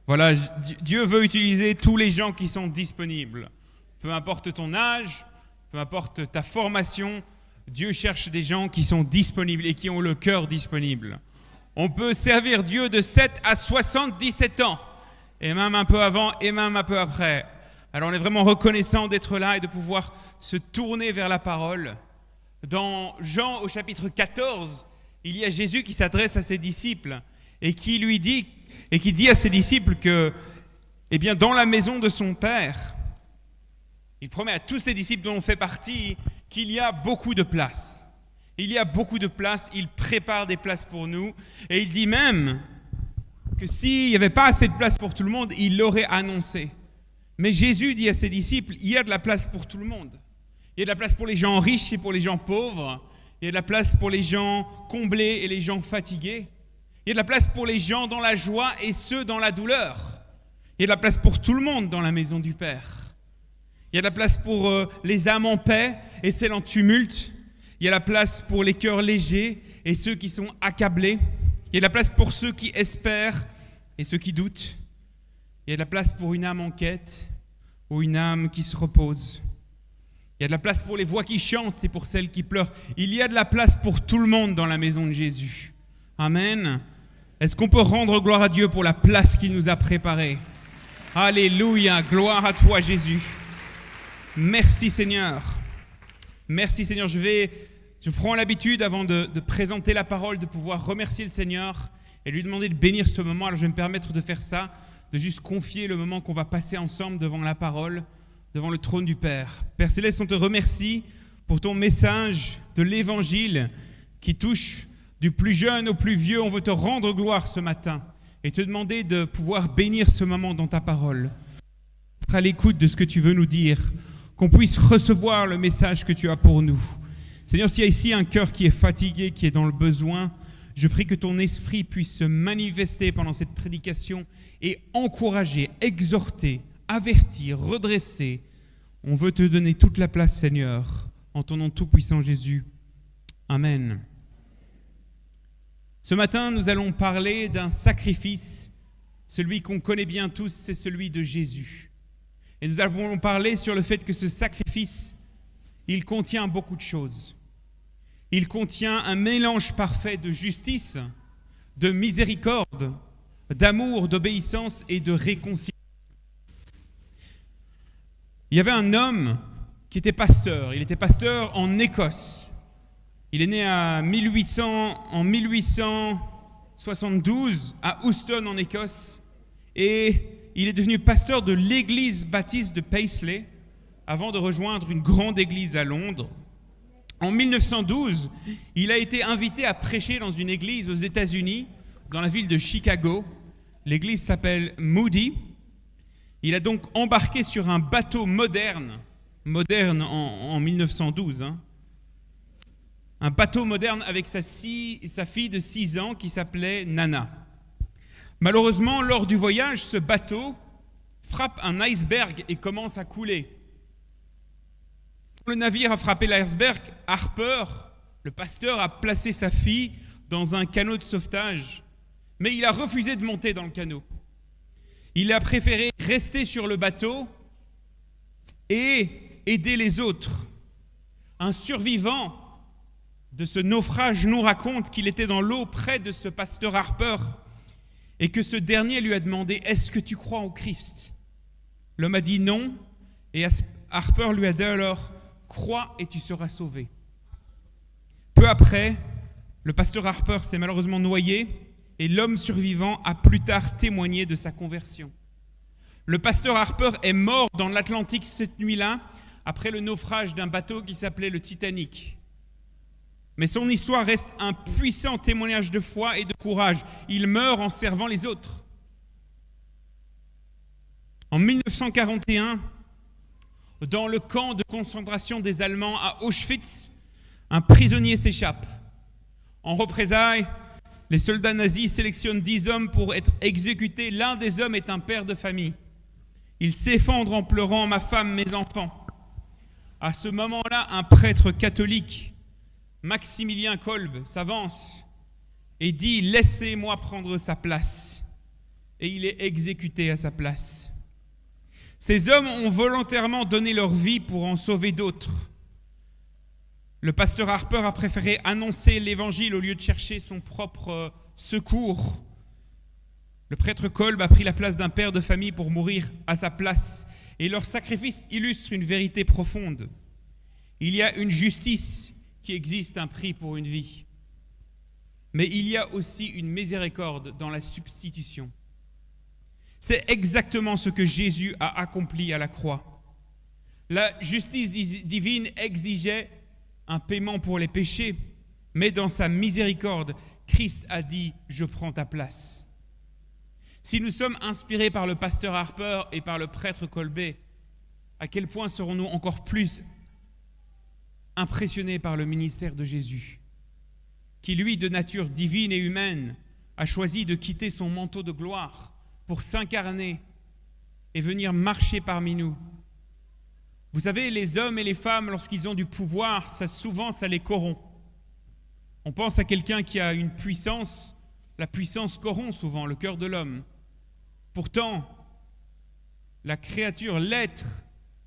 Voilà, Dieu veut utiliser tous les gens qui sont disponibles. Peu importe ton âge, peu importe ta formation, Dieu cherche des gens qui sont disponibles et qui ont le cœur disponible. On peut servir Dieu de 7 à 77 ans, et même un peu avant et même un peu après. Alors on est vraiment reconnaissant d'être là et de pouvoir se tourner vers la parole. Dans Jean au chapitre 14, il y a Jésus qui s'adresse à ses disciples et qui lui dit, et qui dit à ses disciples que, eh bien, dans la maison de son Père, il promet à tous ses disciples dont on fait partie qu'il y a beaucoup de place. Il y a beaucoup de place, il prépare des places pour nous, et il dit même que s'il n'y avait pas assez de place pour tout le monde, il l'aurait annoncé. Mais Jésus dit à ses disciples, il y a de la place pour tout le monde. Il y a de la place pour les gens riches et pour les gens pauvres. Il y a de la place pour les gens comblés et les gens fatigués. Il y a de la place pour les gens dans la joie et ceux dans la douleur. Il y a de la place pour tout le monde dans la maison du Père. Il y a de la place pour les âmes en paix et celles en tumulte. Il y a de la place pour les cœurs légers et ceux qui sont accablés. Il y a de la place pour ceux qui espèrent et ceux qui doutent. Il y a de la place pour une âme en quête ou une âme qui se repose. Il y a de la place pour les voix qui chantent et pour celles qui pleurent. Il y a de la place pour tout le monde dans la maison de Jésus. Amen. Est-ce qu'on peut rendre gloire à Dieu pour la place qu'il nous a préparée? Alléluia, gloire à toi Jésus. Merci Seigneur. Merci Seigneur. Je prends l'habitude avant de présenter la parole, de pouvoir remercier le Seigneur et lui demander de bénir ce moment. Alors je vais me permettre de faire ça, de juste confier le moment qu'on va passer ensemble devant la parole, devant le trône du Père. Père Céleste, on te remercie pour ton message de l'Évangile qui touche du plus jeune au plus vieux. On veut te rendre gloire ce matin et te demander de pouvoir bénir ce moment dans ta parole. Être à l'écoute de ce que tu veux nous dire, qu'on puisse recevoir le message que tu as pour nous. Seigneur, s'il y a ici un cœur qui est fatigué, qui est dans le besoin, je prie que ton esprit puisse se manifester pendant cette prédication et encourager, exhorter, avertir, redresser. On veut te donner toute la place, Seigneur, en ton nom tout-puissant Jésus. Amen. Ce matin, nous allons parler d'un sacrifice. Celui qu'on connaît bien tous, c'est celui de Jésus. Et nous allons parler sur le fait que ce sacrifice, il contient beaucoup de choses. Il contient un mélange parfait de justice, de miséricorde, d'amour, d'obéissance et de réconciliation. Il y avait un homme qui était pasteur. Il était pasteur en Écosse. Il est né en 1872 à Houston en Écosse. Et il est devenu pasteur de l'église baptiste de Paisley avant de rejoindre une grande église à Londres. En 1912, il a été invité à prêcher dans une église aux États-Unis, dans la ville de Chicago. L'église s'appelle Moody. Il a donc embarqué sur un bateau moderne en 1912, un bateau moderne avec sa fille de 6 ans qui s'appelait Nana. Malheureusement, lors du voyage, ce bateau frappe un iceberg et commence à couler. Quand le navire a frappé l'iceberg, Harper, le pasteur, a placé sa fille dans un canot de sauvetage, mais il a refusé de monter dans le canot. Il a préféré rester sur le bateau et aider les autres. Un survivant de ce naufrage nous raconte qu'il était dans l'eau près de ce pasteur Harper et que ce dernier lui a demandé « Est-ce que tu crois en Christ ?» L'homme a dit non et Harper lui a dit alors « Crois et tu seras sauvé ». Peu après, le pasteur Harper s'est malheureusement noyé et l'homme survivant a plus tard témoigné de sa conversion. Le pasteur Harper est mort dans l'Atlantique cette nuit-là après le naufrage d'un bateau qui s'appelait le Titanic. Mais son histoire reste un puissant témoignage de foi et de courage. Il meurt en servant les autres. En 1941, dans le camp de concentration des Allemands à Auschwitz, un prisonnier s'échappe. En représailles, les soldats nazis sélectionnent 10 hommes pour être exécutés. L'un des hommes est un père de famille. Il s'effondre en pleurant « Ma femme, mes enfants ». À ce moment-là, un prêtre catholique, Maximilien Kolbe, s'avance et dit « Laissez-moi prendre sa place ». et il est exécuté à sa place. Ces hommes ont volontairement donné leur vie pour en sauver d'autres. Le pasteur Harper a préféré annoncer l'évangile au lieu de chercher son propre secours. Le prêtre Kolb a pris la place d'un père de famille pour mourir à sa place. Et leur sacrifice illustre une vérité profonde. Il y a une justice qui existe, un prix pour une vie. Mais il y a aussi une miséricorde dans la substitution. C'est exactement ce que Jésus a accompli à la croix. La justice divine exigeait un paiement pour les péchés, mais dans sa miséricorde, Christ a dit « Je prends ta place ». Si nous sommes inspirés par le pasteur Harper et par le prêtre Colbet, à quel point serons-nous encore plus impressionnés par le ministère de Jésus, qui lui, de nature divine et humaine, a choisi de quitter son manteau de gloire pour s'incarner et venir marcher parmi nous. Vous savez, les hommes et les femmes, lorsqu'ils ont du pouvoir, souvent ça les corrompt. On pense à quelqu'un qui a une puissance, la puissance corrompt souvent le cœur de l'homme. Pourtant, la créature, l'être,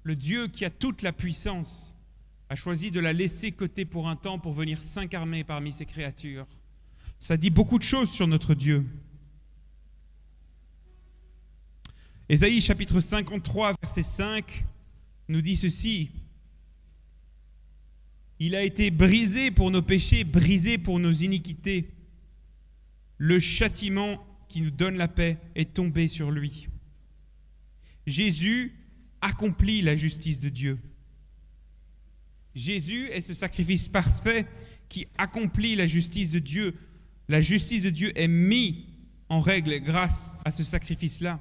le Dieu qui a toute la puissance, a choisi de la laisser côté pour un temps pour venir s'incarner parmi ses créatures. Ça dit beaucoup de choses sur notre Dieu. Ésaïe chapitre 53, verset 5, nous dit ceci. Il a été brisé pour nos péchés, brisé pour nos iniquités. Le châtiment qui nous donne la paix est tombé sur lui. Jésus accomplit la justice de Dieu. Jésus est ce sacrifice parfait qui accomplit la justice de Dieu. La justice de Dieu est mise en règle grâce à ce sacrifice-là.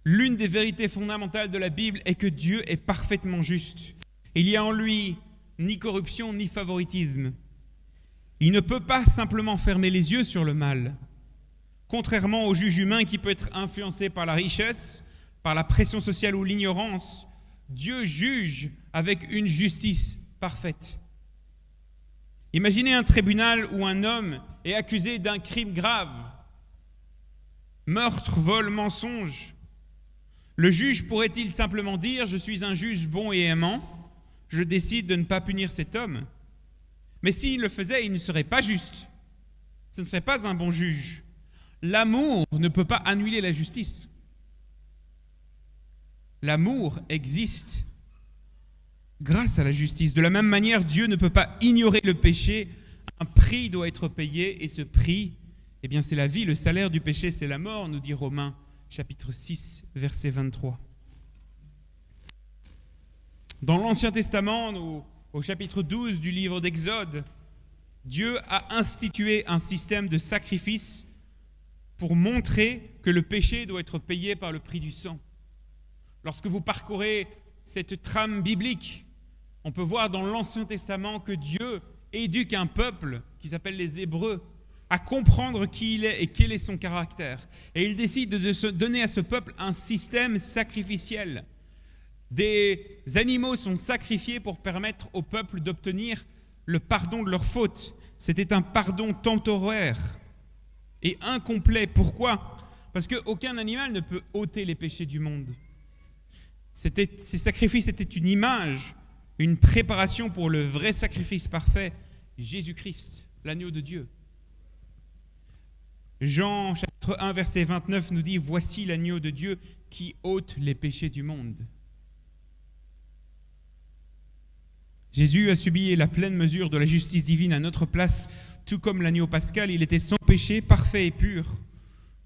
L'une des vérités fondamentales de la Bible est que Dieu est parfaitement juste. Il n'y a en lui ni corruption ni favoritisme. Il ne peut pas simplement fermer les yeux sur le mal. Contrairement au juge humain qui peut être influencé par la richesse, par la pression sociale ou l'ignorance, Dieu juge avec une justice parfaite. Imaginez un tribunal où un homme est accusé d'un crime grave, meurtre, vol, mensonge. Le juge pourrait-il simplement dire « Je suis un juge bon et aimant, je décide de ne pas punir cet homme ». Mais s'il le faisait, il ne serait pas juste. Ce ne serait pas un bon juge. L'amour ne peut pas annuler la justice. L'amour existe grâce à la justice. De la même manière, Dieu ne peut pas ignorer le péché. Un prix doit être payé et ce prix, eh bien, c'est la vie. Le salaire du péché, c'est la mort, nous dit Romains, chapitre 6, verset 23. Dans l'Ancien Testament, au chapitre 12 du livre d'Exode, Dieu a institué un système de sacrifice pour montrer que le péché doit être payé par le prix du sang. Lorsque vous parcourez cette trame biblique, on peut voir dans l'Ancien Testament que Dieu éduque un peuple qui s'appelle les Hébreux à comprendre qui il est et quel est son caractère. Et il décide de se donner à ce peuple un système sacrificiel. Des animaux sont sacrifiés pour permettre au peuple d'obtenir le pardon de leurs fautes. C'était un pardon temporaire et incomplet. Pourquoi ? Parce qu'aucun animal ne peut ôter les péchés du monde. Ces sacrifices étaient une image, une préparation pour le vrai sacrifice parfait, Jésus-Christ, l'agneau de Dieu. Jean chapitre 1, verset 29 nous dit « Voici l'agneau de Dieu qui ôte les péchés du monde ». Jésus a subi la pleine mesure de la justice divine à notre place, tout comme l'agneau pascal, il était sans péché, parfait et pur.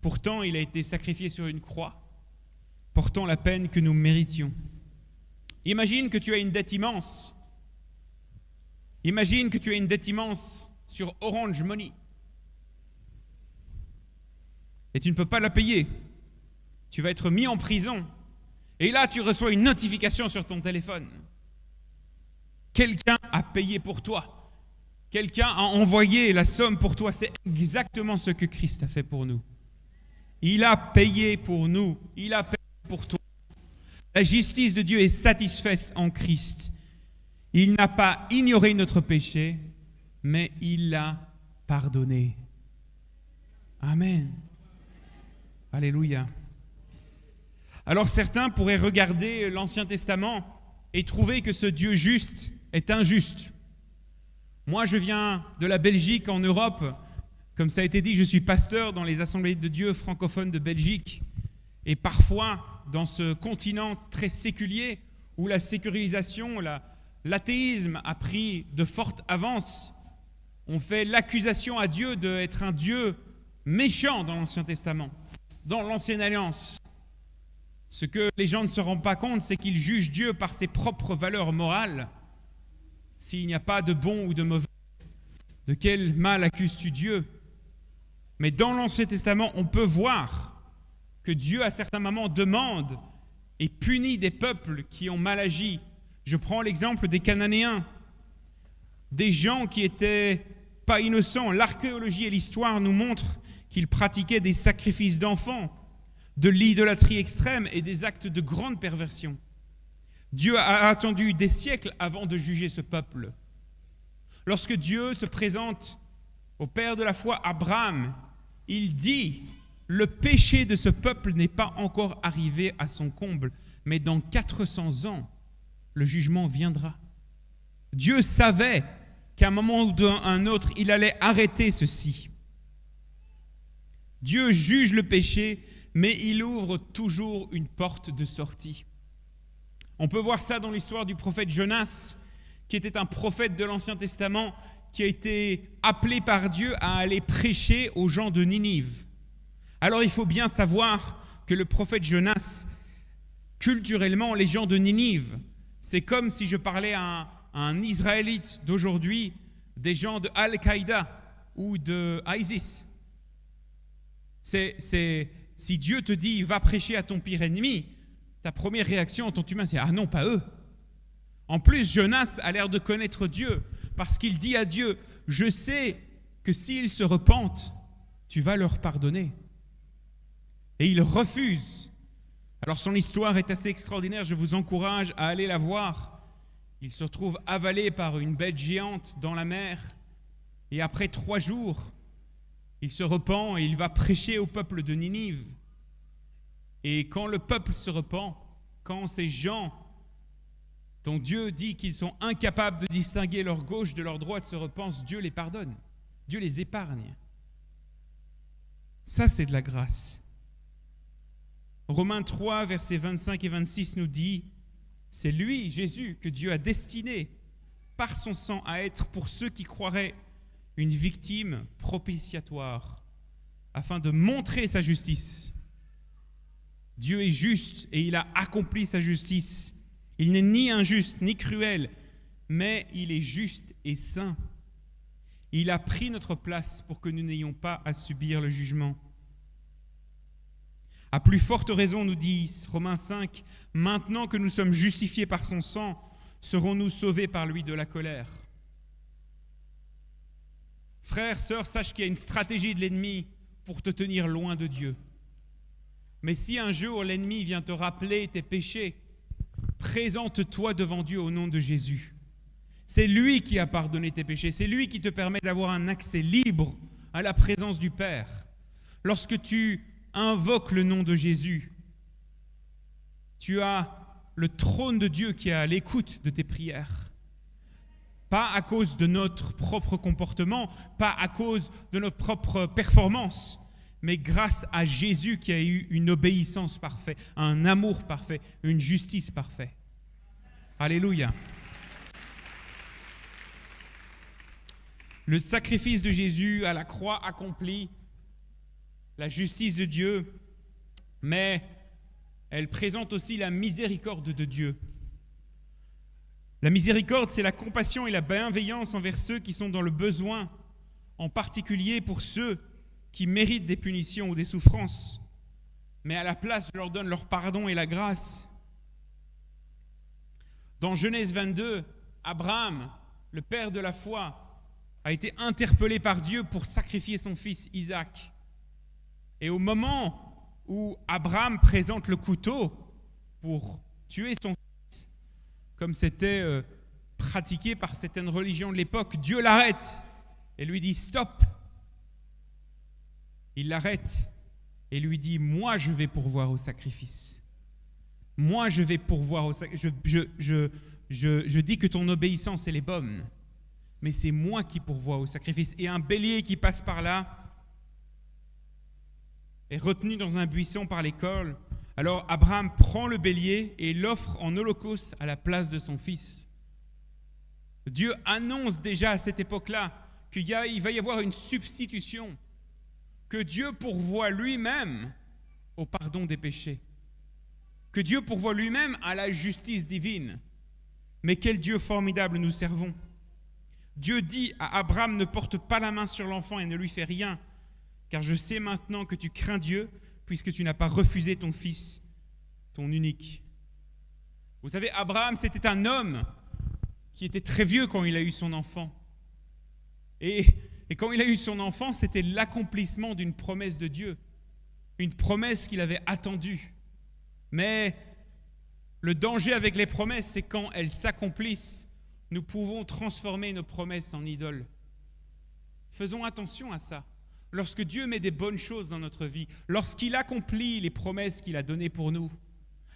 Pourtant, il a été sacrifié sur une croix, portant la peine que nous méritions. Imagine que tu as une dette immense. Imagine que tu as une dette immense sur Orange Money. Et tu ne peux pas la payer. Tu vas être mis en prison. Et là, tu reçois une notification sur ton téléphone. Quelqu'un a payé pour toi. Quelqu'un a envoyé la somme pour toi. C'est exactement ce que Christ a fait pour nous. Il a payé pour nous. Il a payé pour toi. La justice de Dieu est satisfaite en Christ. Il n'a pas ignoré notre péché, mais il l'a pardonné. Amen. Alléluia. Alors certains pourraient regarder l'Ancien Testament et trouver que ce Dieu juste est injuste. Moi, je viens de la Belgique en Europe. Comme ça a été dit, je suis pasteur dans les assemblées de Dieu francophones de Belgique. Et parfois, dans ce continent très séculier, où la sécularisation, l'athéisme a pris de fortes avances, on fait l'accusation à Dieu d'être un Dieu méchant dans l'Ancien Testament, dans l'Ancienne Alliance. Ce que les gens ne se rendent pas compte, c'est qu'ils jugent Dieu par ses propres valeurs morales. S'il n'y a pas de bon ou de mauvais, de quel mal accuses-tu Dieu? Mais dans l'Ancien Testament, on peut voir que Dieu, à certains moments, demande et punit des peuples qui ont mal agi. Je prends l'exemple des Cananéens, des gens qui étaient pas innocents. L'archéologie et l'histoire nous montrent qu'ils pratiquaient des sacrifices d'enfants, de l'idolâtrie extrême et des actes de grande perversion. Dieu a attendu des siècles avant de juger ce peuple. Lorsque Dieu se présente au père de la foi, Abraham, il dit « Le péché de ce peuple n'est pas encore arrivé à son comble, mais dans 400 ans, le jugement viendra. » Dieu savait qu'à un moment ou à un autre, il allait arrêter ceci. Dieu juge le péché, mais il ouvre toujours une porte de sortie. On peut voir ça dans l'histoire du prophète Jonas, qui était un prophète de l'Ancien Testament, qui a été appelé par Dieu à aller prêcher aux gens de Ninive. Alors il faut bien savoir que le prophète Jonas, culturellement, les gens de Ninive, c'est comme si je parlais à un Israélite d'aujourd'hui, des gens de Al-Qaïda ou de ISIS. Si Dieu te dit « va prêcher à ton pire ennemi », ta première réaction en tant qu'humain, c'est « ah non, pas eux ». En plus, Jonas a l'air de connaître Dieu parce qu'il dit à Dieu « je sais que s'ils se repentent, tu vas leur pardonner ». Et il refuse. Alors son histoire est assez extraordinaire, je vous encourage à aller la voir. Il se retrouve avalé par une bête géante dans la mer et après 3 jours, il se repent et il va prêcher au peuple de Ninive. Et quand le peuple se repent, quand ces gens dont Dieu dit qu'ils sont incapables de distinguer leur gauche de leur droite se repentent, Dieu les pardonne, Dieu les épargne. Ça, c'est de la grâce. Romains 3, versets 25 et 26 nous dit « C'est lui, Jésus, que Dieu a destiné par son sang à être pour ceux qui croiraient une victime propitiatoire, afin de montrer sa justice. Dieu est juste et il a accompli sa justice. Il n'est ni injuste ni cruel, mais il est juste et saint. Il a pris notre place pour que nous n'ayons pas à subir le jugement. À plus forte raison, nous dit Romains 5, maintenant que nous sommes justifiés par son sang, serons-nous sauvés par lui de la colère. Frères, sœurs, sache qu'il y a une stratégie de l'ennemi pour te tenir loin de Dieu. Mais si un jour l'ennemi vient te rappeler tes péchés, présente-toi devant Dieu au nom de Jésus. C'est lui qui a pardonné tes péchés, c'est lui qui te permet d'avoir un accès libre à la présence du Père. Lorsque tu invoques le nom de Jésus, tu as le trône de Dieu qui est à l'écoute de tes prières. Pas à cause de notre propre comportement, pas à cause de notre propre performance, mais grâce à Jésus qui a eu une obéissance parfaite, un amour parfait, une justice parfaite. Alléluia. Le sacrifice de Jésus à la croix accomplit la justice de Dieu, mais elle présente aussi la miséricorde de Dieu. La miséricorde, c'est la compassion et la bienveillance envers ceux qui sont dans le besoin, en particulier pour ceux qui méritent des punitions ou des souffrances. Mais à la place, je leur donne leur pardon et la grâce. Dans Genèse 22, Abraham, le père de la foi, a été interpellé par Dieu pour sacrifier son fils Isaac. Et au moment où Abraham présente le couteau pour tuer son fils, comme c'était pratiqué par certaines religions de l'époque, Dieu l'arrête et lui dit « Stop !» Il l'arrête et lui dit, moi je vais pourvoir au sacrifice. Moi je vais pourvoir au sacrifice. Je dis que ton obéissance elle est bonne, mais c'est moi qui pourvois au sacrifice. Et un bélier qui passe par là est retenu dans un buisson par les cornes. Alors Abraham prend le bélier et l'offre en holocauste à la place de son fils. Dieu annonce déjà à cette époque-là qu'il va y avoir une substitution, que Dieu pourvoit lui-même au pardon des péchés, que Dieu pourvoit lui-même à la justice divine. Mais quel Dieu formidable nous servons! Dieu dit à Abraham, ne porte pas la main sur l'enfant et ne lui fais rien, car je sais maintenant que tu crains Dieu, puisque tu n'as pas refusé ton fils, ton unique. Vous savez, Abraham, c'était un homme qui était très vieux quand il a eu son enfant. Et quand il a eu son enfant, c'était l'accomplissement d'une promesse de Dieu, une promesse qu'il avait attendue. Mais le danger avec les promesses, c'est quand elles s'accomplissent, nous pouvons transformer nos promesses en idoles. Faisons attention à ça. Lorsque Dieu met des bonnes choses dans notre vie, lorsqu'il accomplit les promesses qu'il a données pour nous,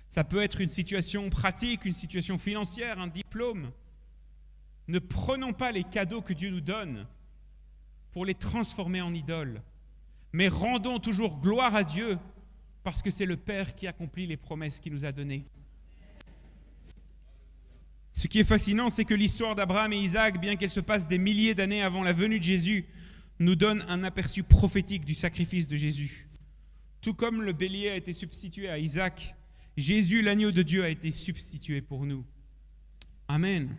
ça peut être une situation pratique, une situation financière, un diplôme. Ne prenons pas les cadeaux que Dieu nous donne pour les transformer en idoles, mais rendons toujours gloire à Dieu parce que c'est le Père qui accomplit les promesses qu'il nous a données. Ce qui est fascinant, c'est que l'histoire d'Abraham et Isaac, bien qu'elle se passe des milliers d'années avant la venue de Jésus, nous donne un aperçu prophétique du sacrifice de Jésus. Tout comme le bélier a été substitué à Isaac, Jésus, l'agneau de Dieu, a été substitué pour nous. Amen.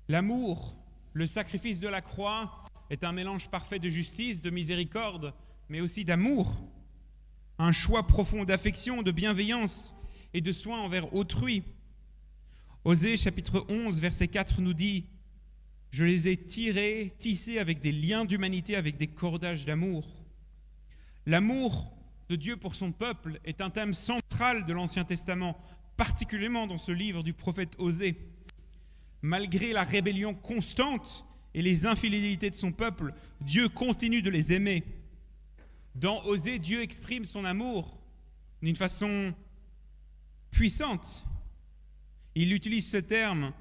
L'amour, le sacrifice de la croix, est un mélange parfait de justice, de miséricorde, mais aussi d'amour. Un choix profond d'affection, de bienveillance et de soin envers autrui. Osée chapitre 11, verset 4 nous dit « Je les ai tissés avec des liens d'humanité, avec des cordages d'amour. » L'amour de Dieu pour son peuple est un thème central de l'Ancien Testament, particulièrement dans ce livre du prophète Osée. Malgré la rébellion constante et les infidélités de son peuple, Dieu continue de les aimer. Dans Osée, Dieu exprime son amour d'une façon puissante. Il utilise ce terme,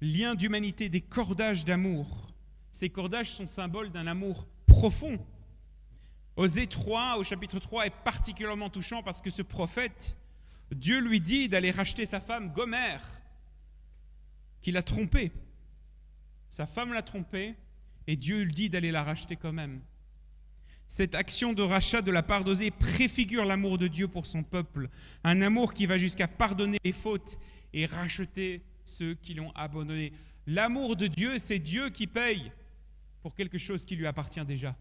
lien d'humanité, des cordages d'amour. Ces cordages sont symboles d'un amour profond. Osée 3, au chapitre 3, est particulièrement touchant parce que ce prophète, Dieu lui dit d'aller racheter sa femme Gomère, qu'il a trompée. Sa femme l'a trompée et Dieu lui dit d'aller la racheter quand même. Cette action de rachat de la part d'Osée préfigure l'amour de Dieu pour son peuple, un amour qui va jusqu'à pardonner les fautes et racheter ceux qui l'ont abandonné. L'amour de Dieu, c'est Dieu qui paye pour quelque chose qui lui appartient déjà.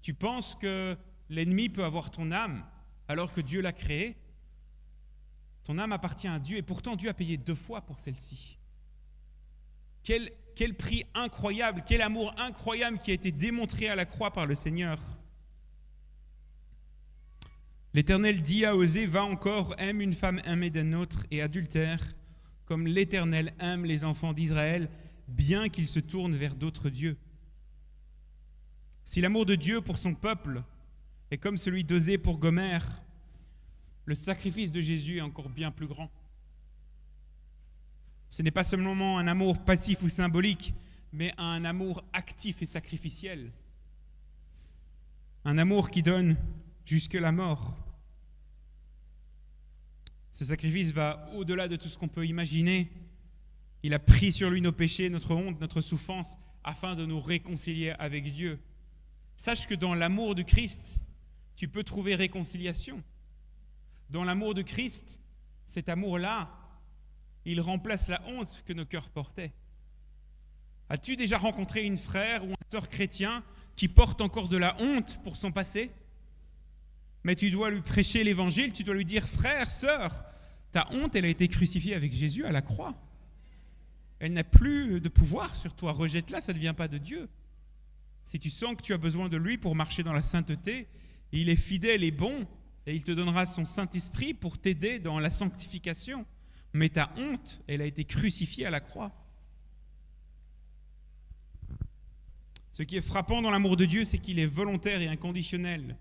Tu penses que l'ennemi peut avoir ton âme alors que Dieu l'a créée? Ton âme appartient à Dieu et pourtant Dieu a payé 2 fois pour celle-ci. Quel prix incroyable, quel amour incroyable qui a été démontré à la croix par le Seigneur. L'Éternel dit à Osée, va encore, aime une femme aimée d'un autre et adultère, comme l'Éternel aime les enfants d'Israël, bien qu'ils se tournent vers d'autres dieux. Si l'amour de Dieu pour son peuple est comme celui d'Osée pour Gomère, le sacrifice de Jésus est encore bien plus grand. Ce n'est pas seulement un amour passif ou symbolique, mais un amour actif et sacrificiel. Un amour qui donne jusque la mort. Ce sacrifice va au-delà de tout ce qu'on peut imaginer. Il a pris sur lui nos péchés, notre honte, notre souffrance, afin de nous réconcilier avec Dieu. Sache que dans l'amour de Christ, tu peux trouver réconciliation. Dans l'amour de Christ, cet amour-là, il remplace la honte que nos cœurs portaient. As-tu déjà rencontré une frère ou une sœur chrétien qui porte encore de la honte pour son passé? Mais tu dois lui prêcher l'évangile, tu dois lui dire, frère, sœur, ta honte, elle a été crucifiée avec Jésus à la croix. Elle n'a plus de pouvoir sur toi, rejette-la, ça ne vient pas de Dieu. Si tu sens que tu as besoin de lui pour marcher dans la sainteté, il est fidèle et bon, et il te donnera son Saint-Esprit pour t'aider dans la sanctification. Mais ta honte, elle a été crucifiée à la croix. Ce qui est frappant dans l'amour de Dieu, c'est qu'il est volontaire et inconditionnel.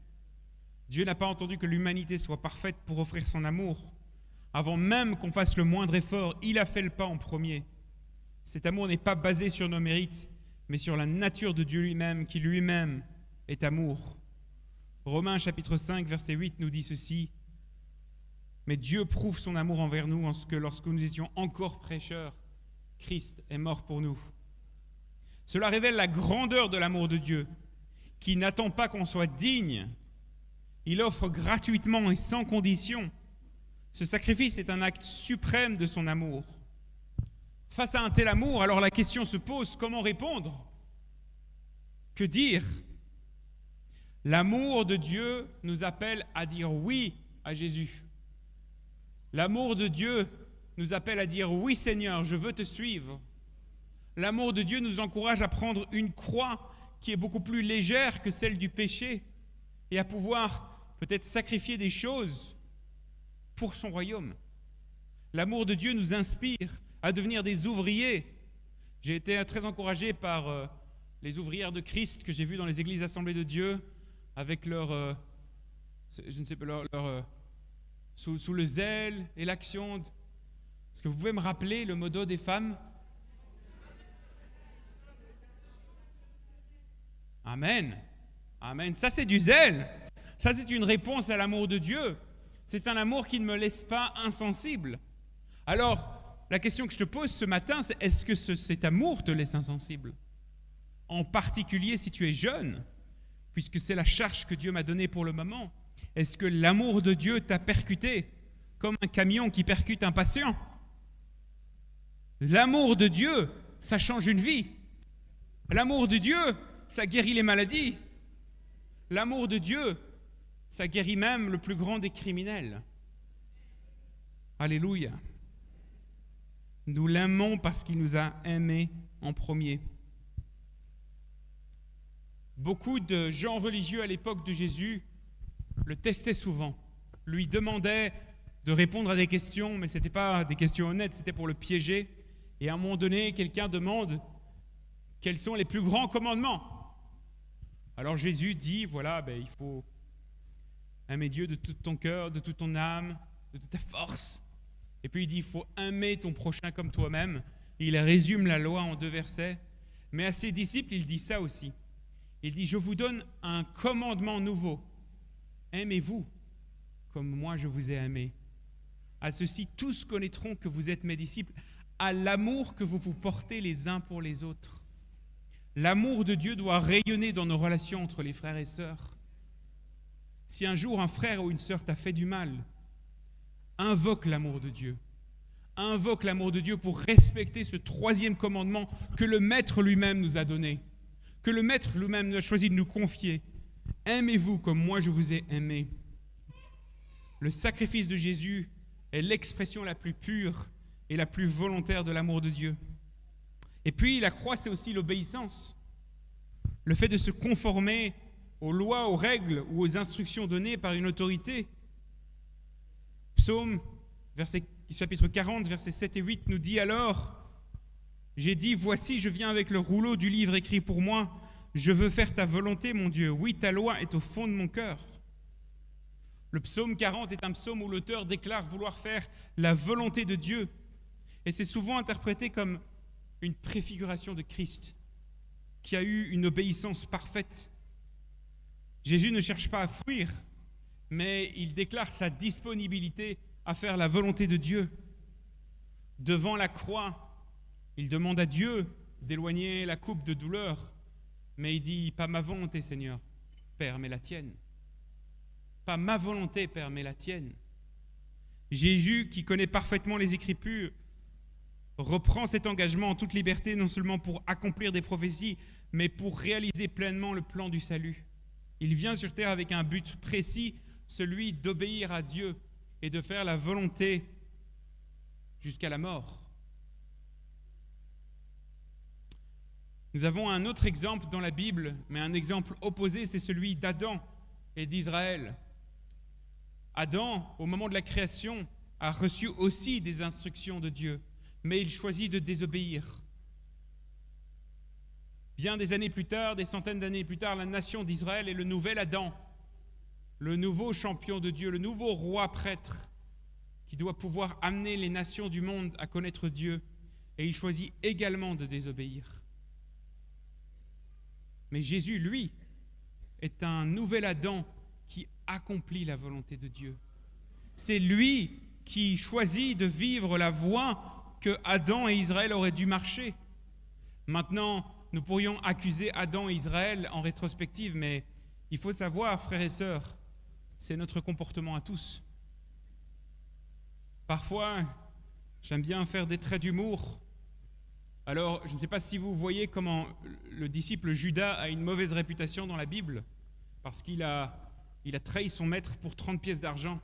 Dieu n'a pas entendu que l'humanité soit parfaite pour offrir son amour. Avant même qu'on fasse le moindre effort, il a fait le pas en premier. Cet amour n'est pas basé sur nos mérites, mais sur la nature de Dieu lui-même, qui lui-même est amour. Romains chapitre 5, verset 8 nous dit ceci. Mais Dieu prouve son amour envers nous en ce que lorsque nous étions encore pécheurs, Christ est mort pour nous. Cela révèle la grandeur de l'amour de Dieu, qui n'attend pas qu'on soit digne. Il offre gratuitement et sans condition. Ce sacrifice est un acte suprême de son amour. Face à un tel amour, alors la question se pose, comment répondre? Que dire? L'amour de Dieu nous appelle à dire oui à Jésus. L'amour de Dieu nous appelle à dire oui Seigneur, je veux te suivre. L'amour de Dieu nous encourage à prendre une croix qui est beaucoup plus légère que celle du péché et à pouvoir peut-être sacrifier des choses pour son royaume. L'amour de Dieu nous inspire à devenir des ouvriers. J'ai été très encouragé par les ouvrières de Christ que j'ai vues dans les églises assemblées de Dieu avec leur, je ne sais pas, sous le zèle et l'action. Est-ce que vous pouvez me rappeler le motto des femmes? Amen. Amen. Ça, c'est du zèle. Ça, c'est une réponse à l'amour de Dieu. C'est un amour qui ne me laisse pas insensible. Alors, la question que je te pose ce matin, c'est est-ce que cet amour te laisse insensible? En particulier si tu es jeune, puisque c'est la charge que Dieu m'a donnée pour le moment. Est-ce que l'amour de Dieu t'a percuté comme un camion qui percute un patient? L'amour de Dieu, ça change une vie. L'amour de Dieu, ça guérit les maladies. L'amour de Dieu, ça guérit même le plus grand des criminels. Alléluia. Nous l'aimons parce qu'il nous a aimés en premier. Beaucoup de gens religieux à l'époque de Jésus le testaient souvent, lui demandaient de répondre à des questions, mais ce n'était pas des questions honnêtes, c'était pour le piéger. Et à un moment donné, quelqu'un demande quels sont les plus grands commandements. Alors Jésus dit, voilà, il faut aimer Dieu de tout ton cœur, de toute ton âme, de toute ta force. Et puis il dit, il faut aimer ton prochain comme toi-même. Il résume la loi en 2 versets. Mais à ses disciples, il dit ça aussi. Il dit, je vous donne un commandement nouveau. Aimez-vous comme moi je vous ai aimé. À ceci, tous connaîtront que vous êtes mes disciples, à l'amour que vous vous portez les uns pour les autres. L'amour de Dieu doit rayonner dans nos relations entre les frères et sœurs. Si un jour un frère ou une sœur t'a fait du mal, invoque l'amour de Dieu. Invoque l'amour de Dieu pour respecter ce 3e commandement que le Maître lui-même nous a donné, que le Maître lui-même a choisi de nous confier. Aimez-vous comme moi je vous ai aimé. Le sacrifice de Jésus est l'expression la plus pure et la plus volontaire de l'amour de Dieu. Et puis la croix, c'est aussi l'obéissance. Le fait de se conformer aux lois, aux règles ou aux instructions données par une autorité. Psaume, chapitre 40, versets 7 et 8 nous dit alors, j'ai dit, voici, je viens avec le rouleau du livre écrit pour moi. Je veux faire ta volonté, mon Dieu. Oui, ta loi est au fond de mon cœur. Le psaume 40 est un psaume où l'auteur déclare vouloir faire la volonté de Dieu. Et c'est souvent interprété comme une préfiguration de Christ, qui a eu une obéissance parfaite. Jésus ne cherche pas à fuir, mais il déclare sa disponibilité à faire la volonté de Dieu. Devant la croix, il demande à Dieu d'éloigner la coupe de douleur, mais il dit, pas ma volonté, Seigneur, Père, mais la tienne. Pas ma volonté, Père, mais la tienne. Jésus, qui connaît parfaitement les Écritures, reprend cet engagement en toute liberté, non seulement pour accomplir des prophéties, mais pour réaliser pleinement le plan du salut. Il vient sur terre avec un but précis, celui d'obéir à Dieu et de faire la volonté jusqu'à la mort. Nous avons un autre exemple dans la Bible, mais un exemple opposé, c'est celui d'Adam et d'Israël. Adam, au moment de la création, a reçu aussi des instructions de Dieu, mais il choisit de désobéir. Bien des années plus tard, des centaines d'années plus tard, la nation d'Israël est le nouvel Adam, le nouveau champion de Dieu, le nouveau roi prêtre qui doit pouvoir amener les nations du monde à connaître Dieu. Et il choisit également de désobéir. Mais Jésus, lui, est un nouvel Adam qui accomplit la volonté de Dieu. C'est lui qui choisit de vivre la voie que Adam et Israël auraient dû marcher. Maintenant, nous pourrions accuser Adam et Israël en rétrospective, mais il faut savoir, frères et sœurs, c'est notre comportement à tous. Parfois, j'aime bien faire des traits d'humour. Alors, je ne sais pas si vous voyez comment le disciple Judas a une mauvaise réputation dans la Bible, parce qu'il a trahi son maître pour 30 pièces d'argent.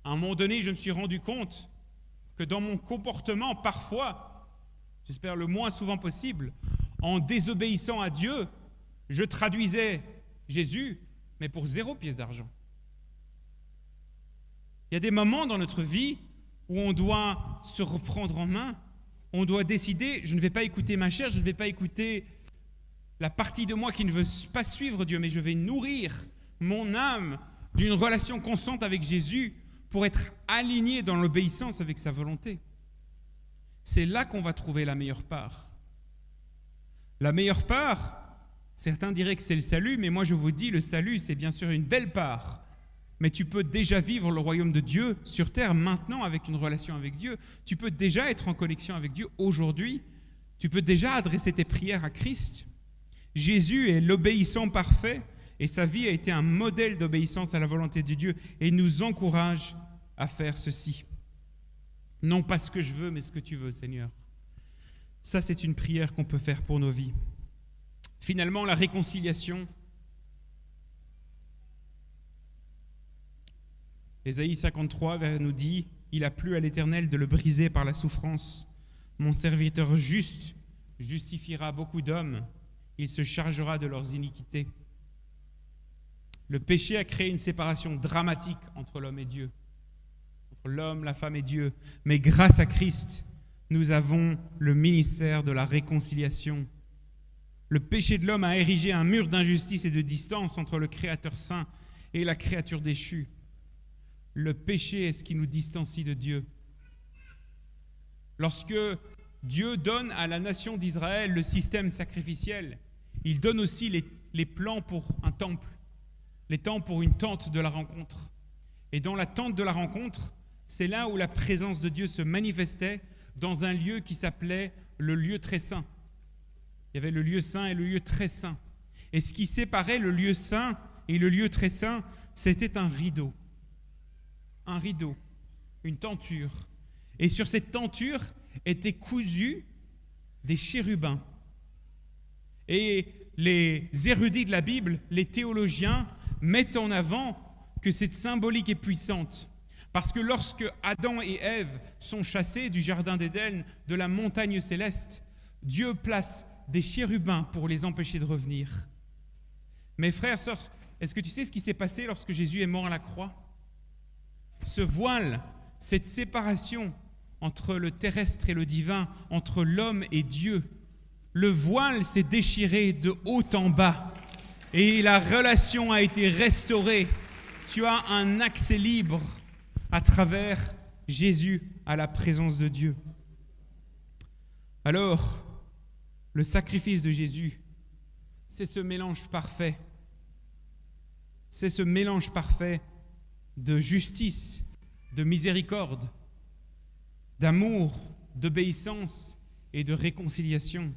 À un moment donné, je me suis rendu compte que dans mon comportement, parfois, j'espère le moins souvent possible, en désobéissant à Dieu, je traduisais Jésus, mais pour 0 pièce d'argent. Il y a des moments dans notre vie où on doit se reprendre en main, on doit décider, je ne vais pas écouter ma chair, je ne vais pas écouter la partie de moi qui ne veut pas suivre Dieu, mais je vais nourrir mon âme d'une relation constante avec Jésus pour être aligné dans l'obéissance avec sa volonté. C'est là qu'on va trouver la meilleure part. La meilleure part, certains diraient que c'est le salut, mais moi je vous dis, le salut, c'est bien sûr une belle part. Mais tu peux déjà vivre le royaume de Dieu sur terre maintenant avec une relation avec Dieu. Tu peux déjà être en connexion avec Dieu aujourd'hui. Tu peux déjà adresser tes prières à Christ. Jésus est l'obéissant parfait et sa vie a été un modèle d'obéissance à la volonté de Dieu et nous encourage à faire ceci. Non pas ce que je veux, mais ce que tu veux, Seigneur. Ça, c'est une prière qu'on peut faire pour nos vies. Finalement, la réconciliation. Ésaïe 53 nous dit « Il a plu à l'Éternel de le briser par la souffrance. Mon serviteur juste justifiera beaucoup d'hommes. Il se chargera de leurs iniquités. » Le péché a créé une séparation dramatique entre l'homme et Dieu, entre l'homme, la femme et Dieu. Mais grâce à Christ, nous avons le ministère de la réconciliation. Le péché de l'homme a érigé un mur d'injustice et de distance entre le Créateur saint et la créature déchue. Le péché est ce qui nous distancie de Dieu. Lorsque Dieu donne à la nation d'Israël le système sacrificiel, il donne aussi les plans pour un temple, les plans pour une tente de la rencontre. Et dans la tente de la rencontre, c'est là où la présence de Dieu se manifestait dans un lieu qui s'appelait le lieu très saint. Il y avait le lieu saint et le lieu très saint. Et ce qui séparait le lieu saint et le lieu très saint, c'était un rideau. Un rideau, une tenture. Et sur cette tenture étaient cousus des chérubins. Et les érudits de la Bible, les théologiens, mettent en avant que cette symbolique est puissante. Parce que lorsque Adam et Ève sont chassés du jardin d'Éden, de la montagne céleste, Dieu place des chérubins pour les empêcher de revenir. Mes frères, sœurs, est-ce que tu sais ce qui s'est passé lorsque Jésus est mort à la croix ? Ce voile, cette séparation entre le terrestre et le divin, entre l'homme et Dieu, le voile s'est déchiré de haut en bas et la relation a été restaurée. Tu as un accès libre à travers Jésus à la présence de Dieu. Alors, le sacrifice de Jésus, c'est ce mélange parfait. C'est ce mélange parfait de justice, de miséricorde, d'amour, d'obéissance et de réconciliation.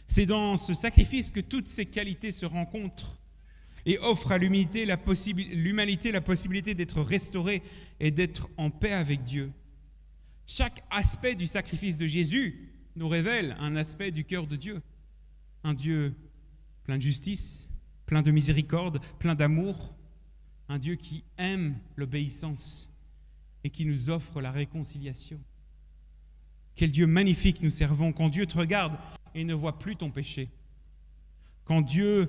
C'est dans ce sacrifice que toutes ces qualités se rencontrent et offrent à l'humanité la possibilité d'être restaurée et d'être en paix avec Dieu. Chaque aspect du sacrifice de Jésus nous révèle un aspect du cœur de Dieu. Un Dieu plein de justice, plein de miséricorde, plein d'amour. Un Dieu qui aime l'obéissance et qui nous offre la réconciliation. Quel Dieu magnifique nous servons quand Dieu te regarde et ne voit plus ton péché. Quand Dieu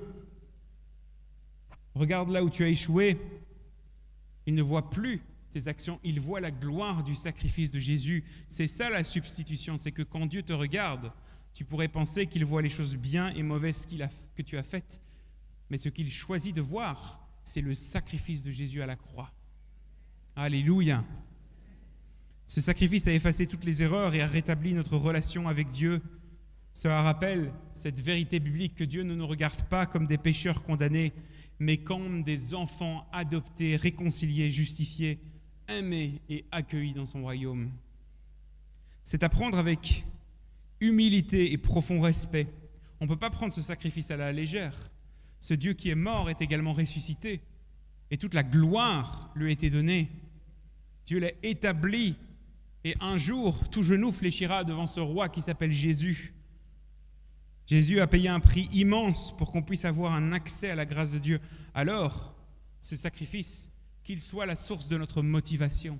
regarde là où tu as échoué, il ne voit plus tes actions, il voit la gloire du sacrifice de Jésus. C'est ça la substitution, c'est que quand Dieu te regarde, Tu pourrais penser qu'il voit les choses bien et mauvaises que tu as faites, mais ce qu'il choisit de voir, c'est le sacrifice de Jésus à la croix. Alléluia. Ce sacrifice a effacé toutes les erreurs et a rétabli notre relation avec Dieu. Cela rappelle cette vérité biblique que Dieu ne nous regarde pas comme des pécheurs condamnés, mais comme des enfants adoptés, réconciliés, justifiés, aimés et accueillis dans son royaume. C'est à prendre avec humilité et profond respect. On ne peut pas prendre ce sacrifice à la légère. Ce Dieu qui est mort est également ressuscité, et toute la gloire lui a été donnée. Dieu l'a établi, et un jour, tout genou fléchira devant ce roi qui s'appelle Jésus. Jésus a payé un prix immense pour qu'on puisse avoir un accès à la grâce de Dieu. Alors, ce sacrifice, qu'il soit la source de notre motivation,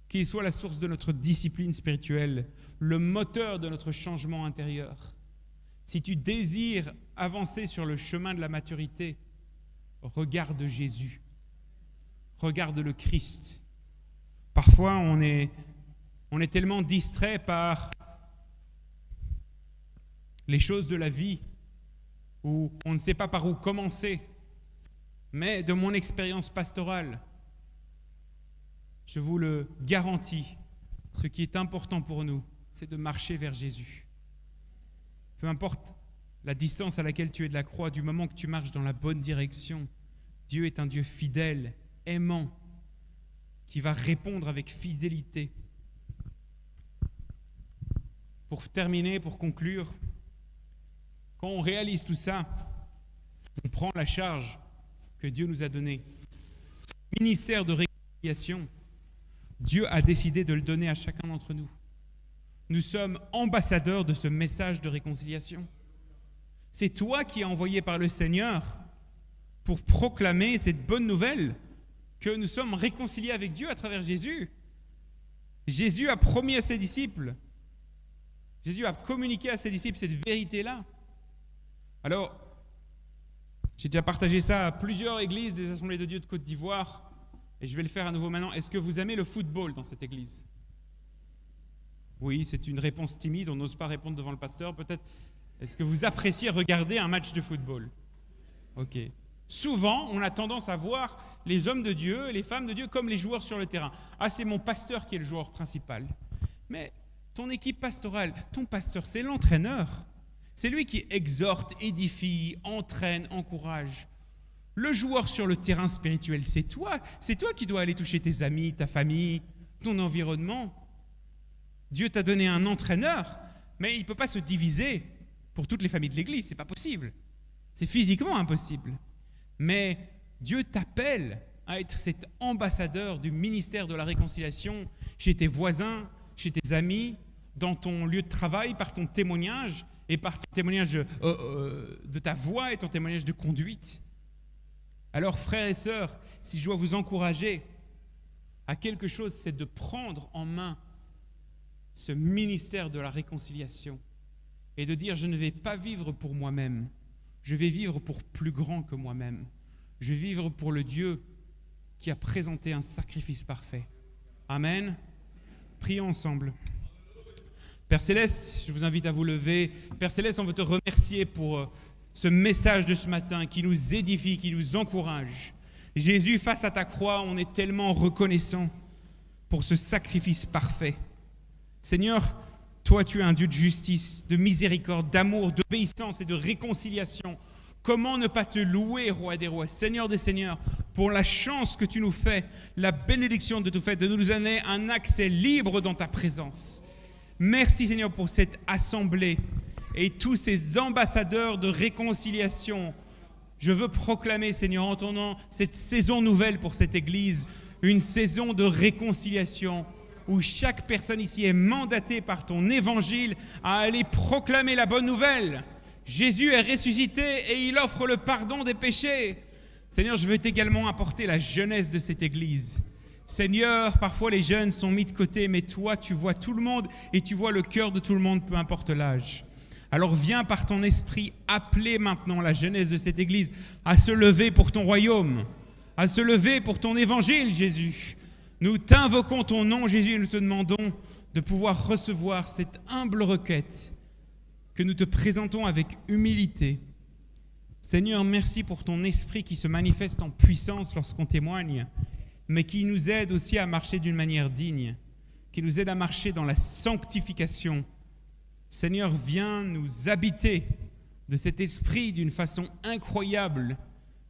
qu'il soit la source de notre discipline spirituelle, le moteur de notre changement intérieur. Si tu désires avancer sur le chemin de la maturité, regarde Jésus, regarde le Christ. Parfois, on est tellement distrait par les choses de la vie, où on ne sait pas par où commencer. Mais de mon expérience pastorale, je vous le garantis, ce qui est important pour nous, c'est de marcher vers Jésus. Peu importe la distance à laquelle tu es de la croix, du moment que tu marches dans la bonne direction, Dieu est un Dieu fidèle, aimant, qui va répondre avec fidélité. Pour terminer, pour conclure, quand on réalise tout ça, on prend la charge que Dieu nous a donnée. Ce ministère de réconciliation, Dieu a décidé de le donner à chacun d'entre nous. Nous sommes ambassadeurs de ce message de réconciliation. C'est toi qui es envoyé par le Seigneur pour proclamer cette bonne nouvelle que nous sommes réconciliés avec Dieu à travers Jésus. Jésus a promis à ses disciples, Jésus a communiqué à ses disciples cette vérité-là. Alors, j'ai déjà partagé ça à plusieurs églises des Assemblées de Dieu de Côte d'Ivoire, et je vais le faire à nouveau maintenant. Est-ce que vous aimez le football dans cette église ? Oui, c'est une réponse timide, on n'ose pas répondre devant le pasteur. Peut-être, est-ce que vous appréciez regarder un match de football ? Ok. Souvent, on a tendance à voir les hommes de Dieu et les femmes de Dieu comme les joueurs sur le terrain. Ah, c'est mon pasteur qui est le joueur principal. Mais ton équipe pastorale, ton pasteur, c'est l'entraîneur. C'est lui qui exhorte, édifie, entraîne, encourage. Le joueur sur le terrain spirituel, c'est toi. C'est toi qui dois aller toucher tes amis, ta famille, ton environnement. Dieu t'a donné un entraîneur, mais il ne peut pas se diviser pour toutes les familles de l'Église. Ce n'est pas possible. C'est physiquement impossible. Mais Dieu t'appelle à être cet ambassadeur du ministère de la réconciliation chez tes voisins, chez tes amis, dans ton lieu de travail, par ton témoignage et par ton témoignage de ta voix et ton témoignage de conduite. Alors, frères et sœurs, si je dois vous encourager à quelque chose, c'est de prendre en main ce ministère de la réconciliation et de dire: je ne vais pas vivre pour moi-même, je vais vivre pour plus grand que moi-même. Je vais vivre pour le Dieu qui a présenté un sacrifice parfait. Amen. Prions ensemble. Père Céleste, je vous invite à vous lever. Père Céleste, on veut te remercier pour ce message de ce matin qui nous édifie, qui nous encourage. Jésus, face à ta croix, on est tellement reconnaissant pour ce sacrifice parfait. Seigneur, toi, tu es un Dieu de justice, de miséricorde, d'amour, d'obéissance et de réconciliation. Comment ne pas te louer, Roi des rois, Seigneur des seigneurs, pour la chance que tu nous fais, la bénédiction que tu nous fais, de nous donner un accès libre dans ta présence. Merci, Seigneur, pour cette assemblée et tous ces ambassadeurs de réconciliation. Je veux proclamer, Seigneur, en ton nom, cette saison nouvelle pour cette Église, une saison de réconciliation, où chaque personne ici est mandatée par ton évangile à aller proclamer la bonne nouvelle. Jésus est ressuscité et il offre le pardon des péchés. Seigneur, je veux également apporter la jeunesse de cette Église. Seigneur, parfois les jeunes sont mis de côté, mais toi, tu vois tout le monde et tu vois le cœur de tout le monde, peu importe l'âge. Alors viens par ton esprit appeler maintenant la jeunesse de cette Église à se lever pour ton royaume, à se lever pour ton évangile, Jésus. Nous t'invoquons ton nom, Jésus, et nous te demandons de pouvoir recevoir cette humble requête que nous te présentons avec humilité. Seigneur, merci pour ton esprit qui se manifeste en puissance lorsqu'on témoigne, mais qui nous aide aussi à marcher d'une manière digne, qui nous aide à marcher dans la sanctification. Seigneur, viens nous habiter de cet esprit d'une façon incroyable,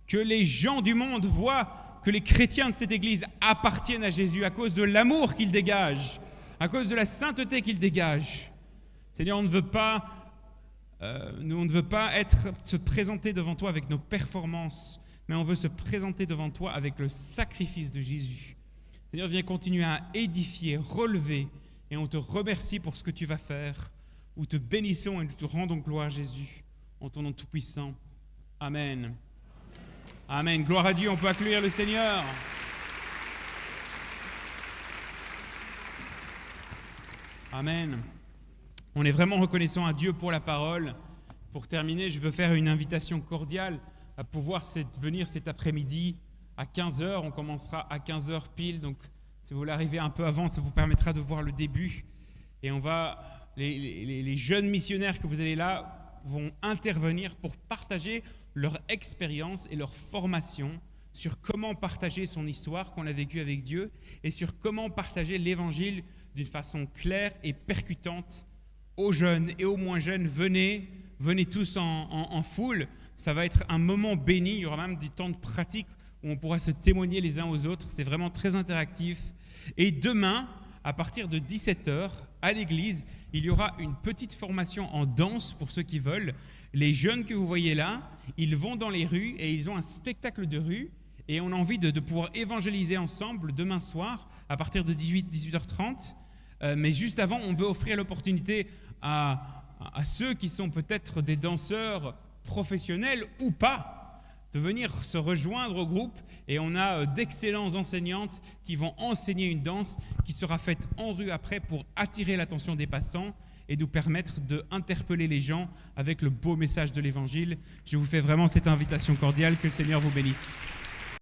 que les gens du monde voient que les chrétiens de cette Église appartiennent à Jésus à cause de l'amour qu'il dégage, à cause de la sainteté qu'il dégage. Seigneur, on ne veut pas se présenter devant toi avec nos performances, mais on veut se présenter devant toi avec le sacrifice de Jésus. Seigneur, viens continuer à édifier, relever, et on te remercie pour ce que tu vas faire. Nous te bénissons et nous te rendons gloire, Jésus, en ton nom tout-puissant. Amen. Amen. Gloire à Dieu, on peut acclamer le Seigneur. Amen. On est vraiment reconnaissant à Dieu pour la parole. Pour terminer, je veux faire une invitation cordiale à pouvoir venir cet après-midi à 15h. On commencera à 15h pile, donc si vous voulez arriver un peu avant, ça vous permettra de voir le début. Et les jeunes missionnaires que vous allez là vont intervenir pour partager leur expérience et leur formation sur comment partager son histoire qu'on a vécue avec Dieu et sur comment partager l'évangile d'une façon claire et percutante aux jeunes et aux moins jeunes. Venez tous en foule. Ça va être un moment béni. Il y aura même du temps de pratique où on pourra se témoigner les uns aux autres. C'est vraiment très interactif. Et demain, à partir de 17h, à l'église, il y aura une petite formation en danse pour ceux qui veulent. Les jeunes que vous voyez là, ils vont dans les rues et ils ont un spectacle de rue. Et on a envie de pouvoir évangéliser ensemble demain soir à partir de 18h30. Mais juste avant, on veut offrir l'opportunité à ceux qui sont peut-être des danseurs professionnels ou pas, de venir se rejoindre au groupe. Et on a d'excellentes enseignantes qui vont enseigner une danse qui sera faite en rue après pour attirer l'attention des passants et nous permettre d'interpeller les gens avec le beau message de l'Évangile. Je vous fais vraiment cette invitation cordiale. Que le Seigneur vous bénisse.